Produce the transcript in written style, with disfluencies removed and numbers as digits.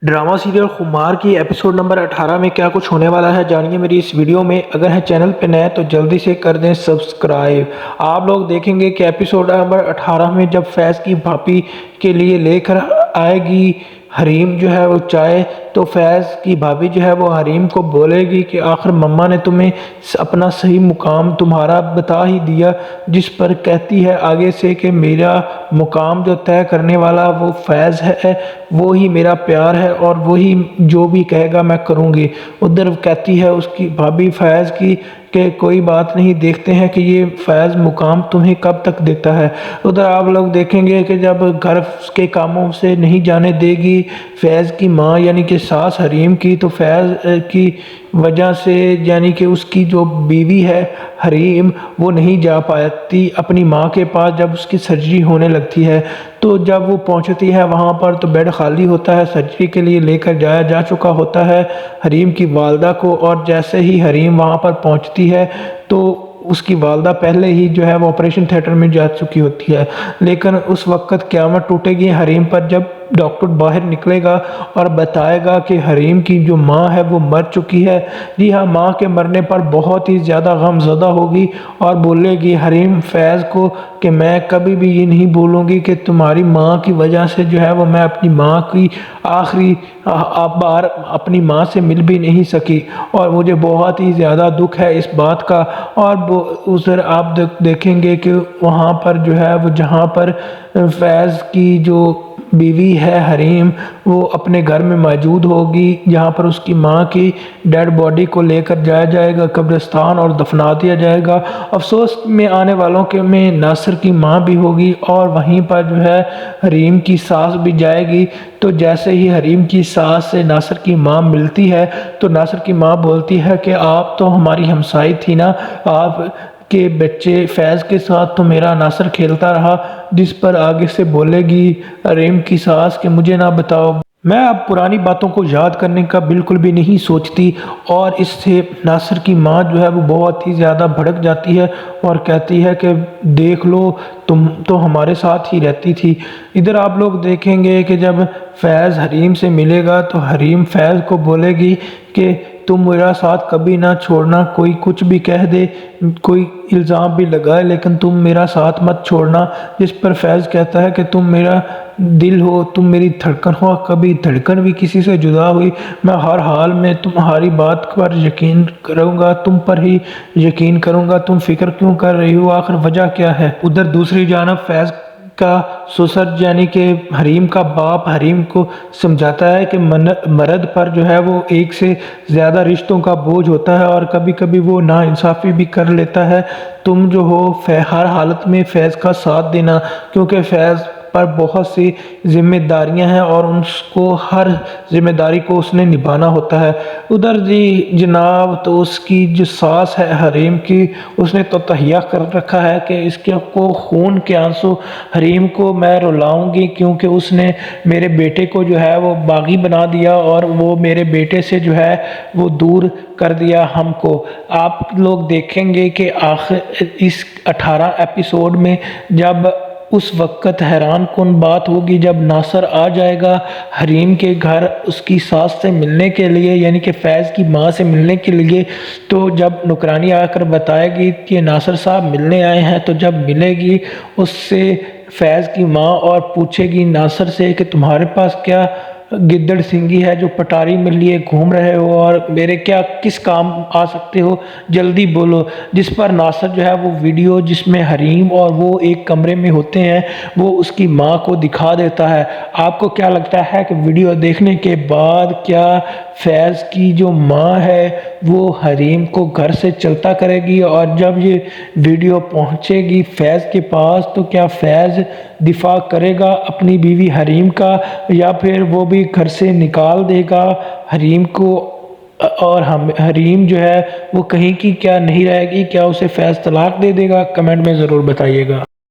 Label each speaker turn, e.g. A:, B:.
A: Drama serial خمار کی episode number 18 میں کیا کچھ ہونے والا ہے جانیے میری اس ویڈیو میں۔ اگر ہے چینل پہ نئے تو جلدی سے کر دیں سبسکرائب۔ آپ لوگ دیکھیں گے کہ ایپیسوڈ نمبر 18 میں جب فیض کی بھابھی کے لیے لے کر آئے گی حریم جو ہے وہ چائے، تو فیض کی بھابھی جو ہے وہ حریم کو بولے گی کہ آخر مما نے تمہیں اپنا صحیح مقام تمہارا بتا ہی دیا، جس پر کہتی ہے آگے سے کہ میرا مقام جو طے کرنے والا وہ فیض ہے، وہی میرا پیار ہے اور وہی جو بھی کہے گا میں کروں گی۔ ادھر کہتی ہے اس کی بھابھی فیض کی کہ کوئی بات نہیں، دیکھتے ہیں کہ یہ فیض مقام تمہیں کب تک دیتا ہے۔ ادھر آپ لوگ دیکھیں گے کہ جب گھر کے کاموں سے نہیں جانے دے گی فیض کی ماں یعنی کہ ساس حریم کی، تو فیض کی وجہ سے یعنی کہ اس کی جو بیوی ہے حریم وہ نہیں جا پاتی اپنی ماں کے پاس جب اس کی سرجری ہونے لگتی ہے۔ تو جب وہ پہنچتی ہے وہاں پر تو بیڈ خالی ہوتا ہے، سرجری کے لیے لے کر جایا جا چکا ہوتا ہے حریم کی والدہ کو، اور جیسے ہی حریم وہاں پر پہنچتی ہے تو اس کی والدہ پہلے ہی جو ہے وہ آپریشن تھیٹر میں جا چکی ہوتی ہے۔ لیکن اس وقت قیامت ٹوٹے گی حریم پر جب ڈاکٹر باہر نکلے گا اور بتائے گا کہ حریم کی جو ماں ہے وہ مر چکی ہے۔ جی ہاں، ماں کے مرنے پر بہت ہی زیادہ غم زدہ ہوگی اور بولے گی حریم فیض کو کہ میں کبھی بھی یہ نہیں بولوں گی کہ تمہاری ماں کی وجہ سے جو ہے وہ میں اپنی ماں کی آخری بار اپنی ماں سے مل بھی نہیں سکی، اور مجھے بہت ہی زیادہ دکھ ہے اس بات کا۔ اور ادھر آپ دیکھیں گے کہ وہاں پر جو ہے وہ جہاں پر فیض کی جو بیوی ہے حریم وہ اپنے گھر میں موجود ہوگی، جہاں پر اس کی ماں کی ڈیڈ باڈی کو لے کر جایا جائے گا قبرستان اور دفنا دیا جائے گا۔ افسوس میں آنے والوں کے میں ناصر کی ماں بھی ہوگی اور وہیں پر جو ہے حریم کی ساس بھی جائے گی۔ تو جیسے ہی حریم کی ساس سے ناصر کی ماں ملتی ہے تو ناصر کی ماں بولتی ہے کہ آپ تو ہماری ہمسائی تھی نا، آپ کے بچے فیض کے ساتھ تو میرا ناصر کھیلتا رہا، جس پر آگے سے بولے گی حریم کی ساس کہ مجھے نہ بتاؤ، میں اب پرانی باتوں کو یاد کرنے کا بالکل بھی نہیں سوچتی۔ اور اس سے ناصر کی ماں جو ہے وہ بہت ہی زیادہ بھڑک جاتی ہے اور کہتی ہے کہ دیکھ لو تم تو ہمارے ساتھ ہی رہتی تھی۔ ادھر آپ لوگ دیکھیں گے کہ جب فیض حریم سے ملے گا تو حریم فیض کو بولے گی کہ تم میرا ساتھ کبھی نہ چھوڑنا، کوئی کچھ بھی کہہ دے، کوئی الزام بھی لگائے لیکن تم میرا ساتھ مت چھوڑنا۔ جس پر فیض کہتا ہے کہ تم میرا دل ہو، تم میری دھڑکن ہو، کبھی دھڑکن بھی کسی سے جدا ہوئی میں ہر حال میں تمہاری بات پر یقین کروں گا، تم پر ہی یقین کروں گا، تم فکر کیوں کر رہی ہو، آخر وجہ کیا ہے۔ ادھر دوسری جانب فیض کا سسر یعنی کہ حریم کا باپ حریم کو سمجھاتا ہے کہ مرد پر جو ہے وہ ایک سے زیادہ رشتوں کا بوجھ ہوتا ہے اور کبھی کبھی وہ ناانصافی بھی کر لیتا ہے، تم جو ہو ہر حالت میں فیض کا ساتھ دینا، کیونکہ فیض پر بہت سی ذمہ داریاں ہیں اور اس کو ہر ذمہ داری کو اس نے نبھانا ہوتا ہے۔ ادھر جی جناب تو اس کی جو ساس ہے حریم کی، اس نے تو تہیہ کر رکھا ہے کہ اس کو خون کے آنسو حریم کو میں رلاؤں گی، کیونکہ اس نے میرے بیٹے کو جو ہے وہ باغی بنا دیا اور وہ میرے بیٹے سے جو ہے وہ دور کر دیا ہم کو۔ آپ لوگ دیکھیں گے کہ آخر اس 18 ایپیسوڈ میں جب اس وقت حیران کن بات ہوگی جب ناصر آ جائے گا حریم کے گھر اس کی ساس سے ملنے کے لیے یعنی کہ فیض کی ماں سے ملنے کے لیے، تو جب نوکرانی آ کر بتائے گی کہ ناصر صاحب ملنے آئے ہیں، تو جب ملے گی اس سے فیض کی ماں اور پوچھے گی ناصر سے کہ تمہارے پاس کیا گدڑ سنگھی ہے جو پٹاری میں لیے گھوم رہے ہو اور میرے کیا کس کام آ سکتے ہو، جلدی بولو۔ جس پر ناصر جو ہے وہ ویڈیو جس میں حریم اور وہ ایک کمرے میں ہوتے ہیں وہ اس کی ماں کو دکھا دیتا ہے۔ آپ کو کیا لگتا ہے کہ ویڈیو دیکھنے کے بعد کیا فیض کی جو ماں ہے وہ حریم کو گھر سے چلتا کرے گی، اور جب یہ ویڈیو پہنچے گی فیض کے پاس تو کیا فیض دفاع کرے گا اپنی بیوی حریم کا، یا پھر وہ بھی گھر سے نکال دے گا حریم کو، اور حریم جو ہے وہ کہیں کی کیا نہیں رہے گی، کیا اسے فیض طلاق دے دے گا؟ کمنٹ میں ضرور بتائیے گا۔